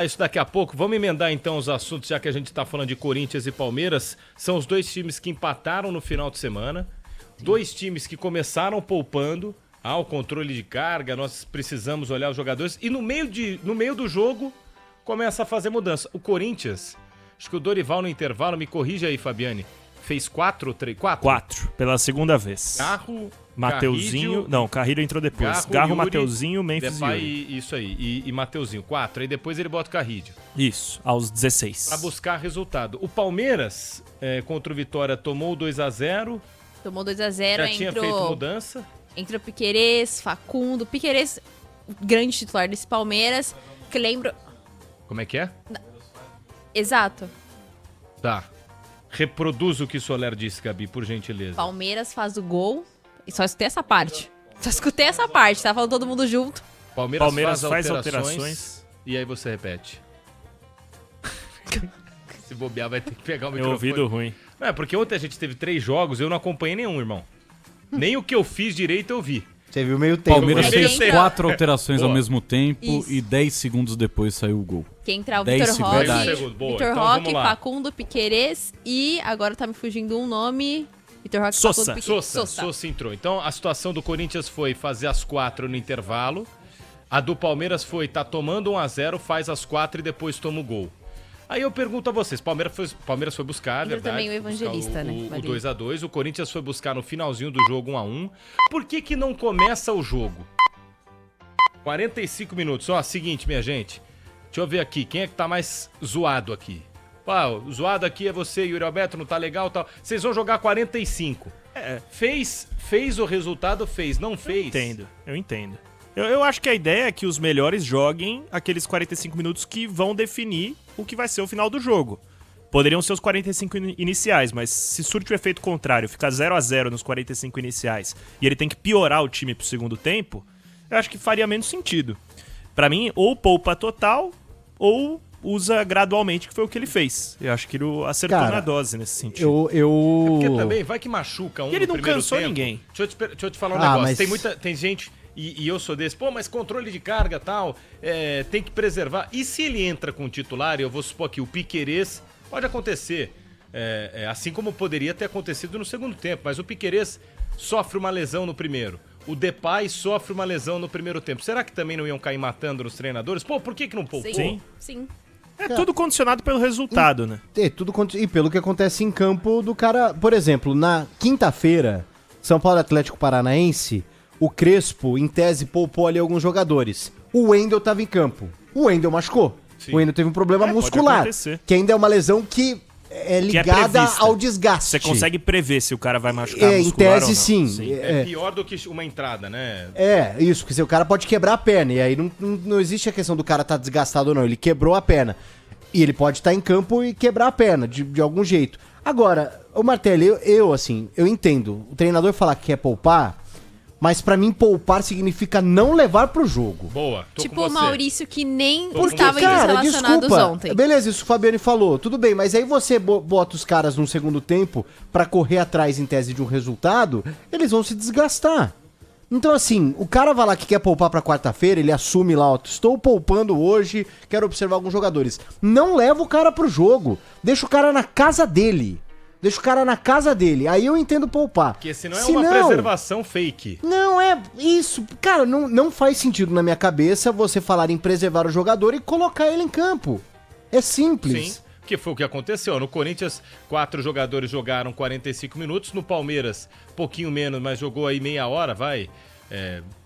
Isso daqui a pouco. Vamos emendar então os assuntos, já que a gente está falando de Corinthians e Palmeiras. São os dois times que empataram no final de semana. Dois times que começaram poupando. O controle de carga, nós precisamos olhar os jogadores. E no meio do jogo, começa a fazer mudança. O Corinthians, acho que o Dorival no intervalo, me corrige aí, Fabiane, fez 4 ou 3? 4? 4, pela segunda vez. Garro, Mateuzinho. Carrilho, Não, Carrilho entrou depois. Garro, Mateuzinho, Memphis e Yuri. Isso aí, e Mateuzinho. 4. Aí depois ele bota o Carrilho. Isso, aos 16. Pra buscar resultado. O Palmeiras, contra o Vitória, tomou 2-0. Tomou 2-0, Já tinha feito mudança. Entrou Piquerez, Facundo. Piquerez, grande titular desse Palmeiras, que lembra... Como é que é? Exato. Tá. Reproduz o que Soler disse, Gabi, por gentileza. Palmeiras faz o gol. E só escutei essa parte. Só escutei essa parte, tá falando todo mundo junto. Palmeiras faz alterações. E aí você repete. Se bobear, vai ter que pegar o microfone. Ouvido ruim. Não, é porque ontem a gente teve 3 jogos, eu não acompanhei nenhum, irmão. Nem o que eu fiz direito eu vi. Você viu meio tempo. Palmeiras fez Entra- 4 alterações ao Boa. mesmo tempo Isso. e 10 segundos depois saiu o gol. Que entra o 10 Vitor segundos. Roque, Verdade. Boa, Vitor então Roque, vamos lá. Facundo, Piquerez e agora tá me fugindo um nome. Vitor Roque, Sosa. Facundo, Piquerez. Sousa entrou. Então a situação do Corinthians foi fazer as 4 no intervalo. A do Palmeiras foi, tá tomando 1-0, faz as 4 e depois toma o gol. Aí eu pergunto a vocês, Palmeiras foi buscar, Entra verdade? também o Evangelista, né? O Ali. 2-2, o Corinthians foi buscar no finalzinho do jogo 1-1. Por que que não começa o jogo? 45 minutos. Ó, seguinte, minha gente. Deixa eu ver aqui, quem é que tá mais zoado aqui? O zoado aqui é você, Yuri Alberto, não tá legal e tal. Vocês vão jogar 45. Fez o resultado, fez. Não fez. Eu entendo. Eu acho que a ideia é que os melhores joguem aqueles 45 minutos que vão definir o que vai ser o final do jogo. Poderiam ser os 45 iniciais, mas se surte o efeito contrário, ficar 0-0 nos 45 iniciais e ele tem que piorar o time pro segundo tempo, eu acho que faria menos sentido. Pra mim, ou poupa total, ou usa gradualmente, que foi o que ele fez. Eu acho que ele acertou na dose nesse sentido. Porque também vai que machuca um E ele no não primeiro cansou tempo. ninguém. Deixa eu te falar um Ah, negócio. mas- Tem gente, e eu sou desse, mas controle de carga e tal, tem que preservar. E se ele entra com o titular, eu vou supor que o Piquerez, pode acontecer, assim como poderia ter acontecido no segundo tempo, mas o Piquerez sofre uma lesão no primeiro. O Depay sofre uma lesão no primeiro tempo. Será que também não iam cair matando nos treinadores? Por que não poupou? Sim. É tudo condicionado pelo resultado, né? E pelo que acontece em campo do cara. Por exemplo, na quinta-feira, São Paulo e Atlético Paranaense, o Crespo, em tese, poupou ali alguns jogadores. O Wendel tava em campo. O Wendel machucou. Sim. O Wendel teve um problema Pode muscular. acontecer. Que ainda é uma lesão que é ligada prevista. ao desgaste. Você consegue prever se o cara vai machucar Em muscular tese, ou não. sim. É pior do que uma entrada, né? Isso, porque o cara pode quebrar a perna. E aí não existe a questão do cara estar desgastado ou não. Ele quebrou a perna. E ele pode estar em campo e quebrar a perna, de algum jeito. Agora, o Martelli, eu entendo. O treinador falar que quer poupar, mas pra mim poupar significa não levar pro jogo. Boa, tô Tipo com o você. Maurício que nem Porque, estava entre os relacionados ontem. Beleza, isso o Fabiane falou. Tudo bem, mas aí você bota os caras num segundo tempo pra correr atrás em tese de um resultado, eles vão se desgastar. Então, assim, o cara vai lá que quer poupar pra quarta-feira, ele assume lá, ó, estou poupando hoje, quero observar alguns jogadores. Não leva o cara pro jogo. Deixa o cara na casa dele. Aí eu entendo poupar. Porque senão é uma preservação fake. Não é isso. Cara, não faz sentido na minha cabeça você falar em preservar o jogador e colocar ele em campo. É simples. Sim, que foi o que aconteceu. No Corinthians, 4 jogadores jogaram 45 minutos. No Palmeiras, pouquinho menos, mas jogou aí meia hora,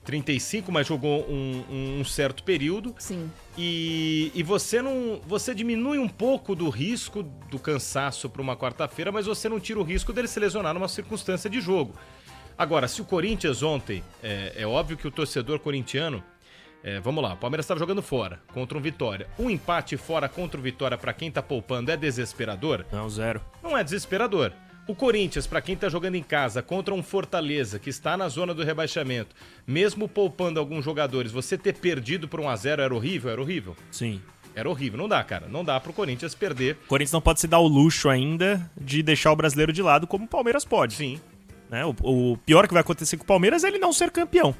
35, mas jogou um certo período. Sim. E você diminui um pouco do risco do cansaço para uma quarta-feira, mas você não tira o risco dele se lesionar numa circunstância de jogo. Agora, se o Corinthians ontem, é óbvio que o torcedor corintiano, vamos lá, o Palmeiras estava jogando fora contra um Vitória. Um empate fora contra o Vitória para quem tá poupando é desesperador? Não, 0. Não é desesperador. O Corinthians, para quem tá jogando em casa contra um Fortaleza que está na zona do rebaixamento, mesmo poupando alguns jogadores, você ter perdido por 1-0 era horrível? Era horrível. Sim. Era horrível. Não dá, cara. Não dá pro Corinthians perder. O Corinthians não pode se dar o luxo ainda de deixar o brasileiro de lado como o Palmeiras pode. Sim. Né? O pior que vai acontecer com o Palmeiras é ele não ser campeão.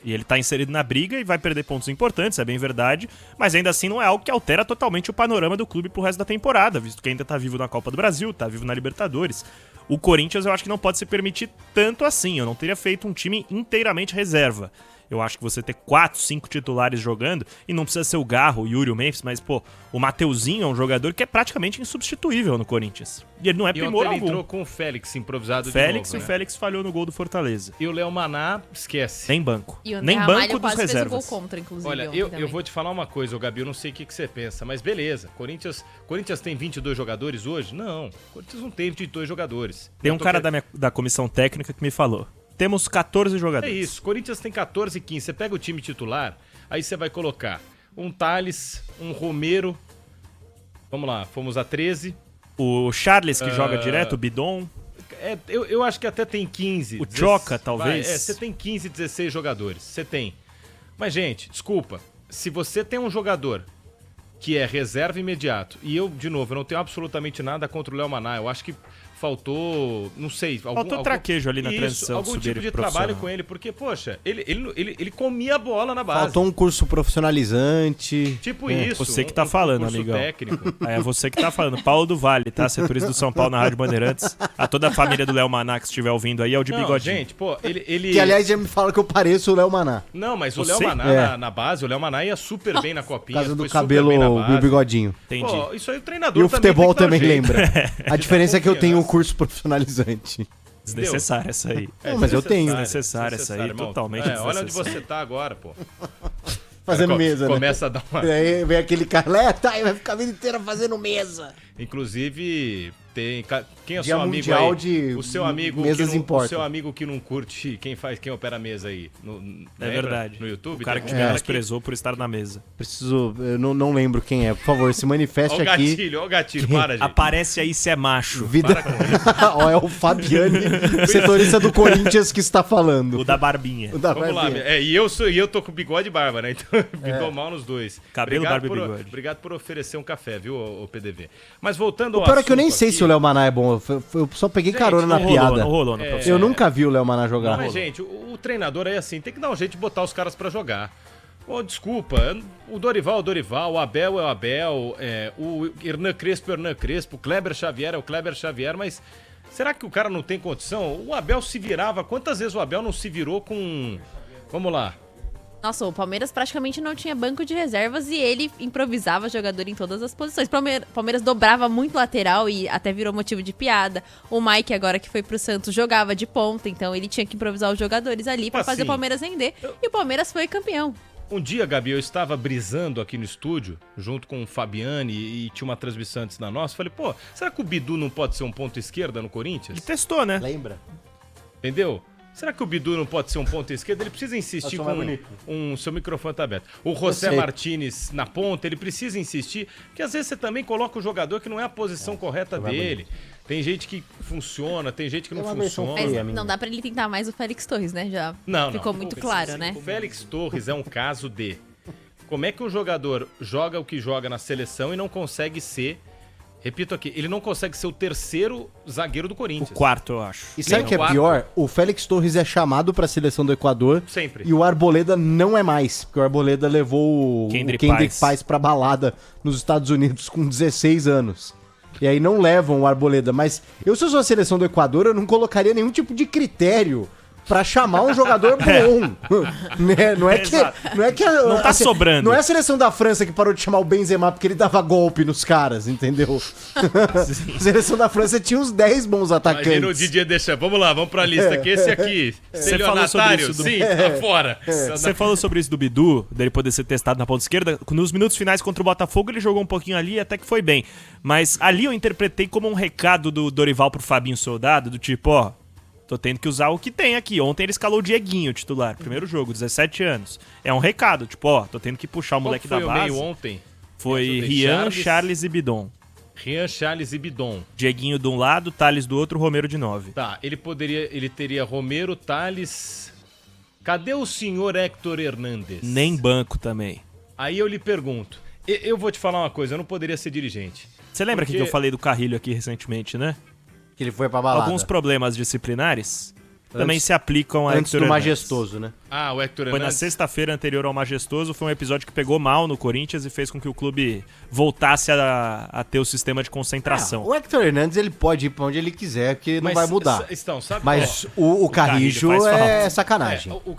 E ele tá inserido na briga e vai perder pontos importantes, é bem verdade. Mas ainda assim não é algo que altera totalmente o panorama do clube pro resto da temporada, visto que ainda tá vivo na Copa do Brasil, tá vivo na Libertadores. O Corinthians eu acho que não pode se permitir tanto assim. Eu não teria feito um time inteiramente reserva. Eu acho que você ter 4, 5 titulares jogando, e não precisa ser o Garro, o Yuri, o Memphis, mas, pô, o Mateuzinho é um jogador que é praticamente insubstituível no Corinthians. E ele não é E primor ontem ele algum. entrou com o Félix improvisado Félix, de novo, e o Félix falhou no gol do Fortaleza. E o Léo Maná, esquece. Nem banco. E o André Nem Ramalho banco dos quase fez o reservas. gol contra, inclusive. Olha, ontem eu também. vou te falar uma coisa, ô Gabi, eu não sei o que você pensa, mas beleza. Corinthians tem 22 jogadores hoje? Não, Corinthians não tem 22 jogadores. Tem Eu um tô cara querendo- da comissão técnica que me falou. Temos 14 É jogadores. isso, Corinthians tem 14 e 15. Você pega o time titular, aí você vai colocar um Thales, um Romero. Vamos lá, fomos a 13. O Charles, que joga direto, o Bidon. Eu acho que até tem 15. O Choca, talvez. Você tem 15, 16 jogadores. Você tem. Mas, gente, desculpa. Se você tem um jogador que é reserva imediato, e eu, de novo, eu não tenho absolutamente nada contra o Léo Maná, eu acho que faltou, não sei... Faltou traquejo ali na transição de algum subir tipo de profissional. trabalho com ele, porque, poxa, ele comia a bola na base. Faltou um curso profissionalizante. Tipo isso. Você que tá falando, curso amigão. técnico. É você que tá falando. Paulo do Vale, tá? Setorista do São Paulo na Rádio Bandeirantes. A toda a família do Léo Maná que estiver ouvindo aí é o de Não, bigodinho. gente, pô, ele... Que, aliás, já me fala que eu pareço o Léo Maná. Não, mas o Você? Léo Maná É. na base, o Léo Maná ia super bem na Por copinha. causa do foi super cabelo bem na e o base. bigodinho. Entendi. Pô, isso aí o treinador E o futebol tem que também dar um jeito. lembra. A diferença é que eu tenho um confiança. curso profissionalizante. Desnecessária essa aí. Não, mas eu tenho. Desnecessária essa aí, irmão. totalmente Olha onde desnecessária. você tá agora, pô. Fazendo Co- mesa, né? Começa a dar uma... E aí vem aquele cara, tá, e vai ficar a vida inteira fazendo mesa. Inclusive, tem... Quem é o Dia seu amigo mundial aí? de O seu amigo mesas que não, importa. O seu amigo que não curte quem opera a mesa aí. É lembra? verdade. No YouTube? O cara que tem te um menosprezou por estar na mesa. Preciso. Eu não lembro quem é. Por favor, se manifeste Ó o aqui. gatilho, ó o gatilho. Para, gente. Aparece aí se é macho. Vida. Ó, é o Fabiane, setorista do Corinthians, que está falando. O da barbinha. O da Vamos lá, Barbinha. e eu tô com bigode e barba, né? Então me dou mal nos dois. Cabelo, barba e por, bigode. Obrigado por oferecer um café, viu, ô PDV. Mas voltando O ao pior é que eu nem assunto sei aqui- se o Léo Maná é bom. Eu só peguei Gente, carona na Não piada. rolou no É. Eu profissional. nunca vi o Léo Maná jogar. Não, mas, gente, o treinador é assim, tem que dar um jeito de botar os caras pra jogar. Ô, desculpa, o Dorival é o Dorival, o Abel é o Abel, o Hernan Crespo é o Hernan Crespo, o Kleber Xavier é o Kleber Xavier, mas será que o cara não tem condição? O Abel se virava, quantas vezes o Abel não se virou com... Vamos lá. Nossa, o Palmeiras praticamente não tinha banco de reservas e ele improvisava jogador em todas as posições. Palmeiras dobrava muito lateral e até virou motivo de piada. O Mike, agora que foi pro Santos, jogava de ponta, então ele tinha que improvisar os jogadores ali pra fazer o Assim, Palmeiras render. E o Palmeiras foi campeão. Um dia, Gabi, eu estava brisando aqui no estúdio, junto com o Fabiane, e tinha uma transmissão antes da nossa. Falei, pô, será que o Bidu não pode ser um ponto esquerda no Corinthians? Ele testou, né? Lembra? Entendeu? Será que o Bidu não pode ser um ponto esquerda? Ele precisa insistir Eu sou com mais bonito. seu microfone tá aberto. O José sei. Martinez na ponta, ele precisa insistir, porque às vezes você também coloca o jogador que não é a posição correta mais dele. Tem gente que funciona, tem gente que não Tem uma versão funciona. Mas Foi a minha. não dá pra ele tentar mais o Félix Torres, né? Já Não, ficou não. muito claro, né? O Félix Torres é um caso de como é que um jogador joga o que joga na seleção e não consegue ser, repito aqui, ele não consegue ser o terceiro zagueiro do O Corinthians. quarto, eu acho. E sabe o Nem que é quatro. pior? O Félix Torres é chamado pra seleção do Equador. Sempre. E o Arboleda não é mais. Porque o Arboleda levou o Kendrick Kendrick Paz. Paz pra balada nos Estados Unidos com 16 anos. E aí não levam o Arboleda. Mas eu, se eu sou a seleção do Equador, eu não colocaria nenhum tipo de critério pra chamar um jogador bom. Né? Não é que, Exato. não é que Não tá sobrando. Não é a seleção da França que parou de chamar o Benzema porque ele dava golpe nos caras, entendeu? A seleção da França tinha uns 10 bons atacantes. Imagina o Didier Deschamps. Vamos lá, vamos pra lista. Que esse aqui, Você falou sobre estelionatário, isso do- sim, tá fora. Você falou sobre isso do Bidu, dele poder ser testado na ponta esquerda. Nos minutos finais contra o Botafogo, ele jogou um pouquinho ali até que foi bem. Mas ali eu interpretei como um recado do Dorival pro Fabinho Soldado, do tipo, ó, tô tendo que usar o que tem aqui. Ontem ele escalou o Dieguinho, titular, primeiro jogo, 17 anos. É um recado, tipo, ó, tô tendo que puxar o Qual moleque que foi da o base. meio ontem? Foi Me ajuda aí, Rian, Charles e Bidon. Rian, Charles e Bidon. Dieguinho de um lado, Thales do outro, Romero de 9. Tá, ele teria Romero, Thales... Cadê o senhor Héctor Hernandes? Nem banco também. Aí eu lhe pergunto, eu vou te falar uma coisa, eu não poderia ser dirigente. Você lembra Porque- que eu falei do Carrilho aqui recentemente, né? Que ele foi pra balada. Alguns problemas disciplinares. também se aplicam a Antes Héctor do Hernandes. Majestoso, né? Ah, o Héctor Foi na Hernandes. sexta-feira anterior ao Majestoso, foi um episódio que pegou mal no Corinthians e fez com que o clube voltasse a ter o sistema de concentração. O Héctor Hernandes, ele pode ir pra onde ele quiser, porque não vai mudar. Então, sabe Mas o Carrijo Carrilho faz é falta. sacanagem. o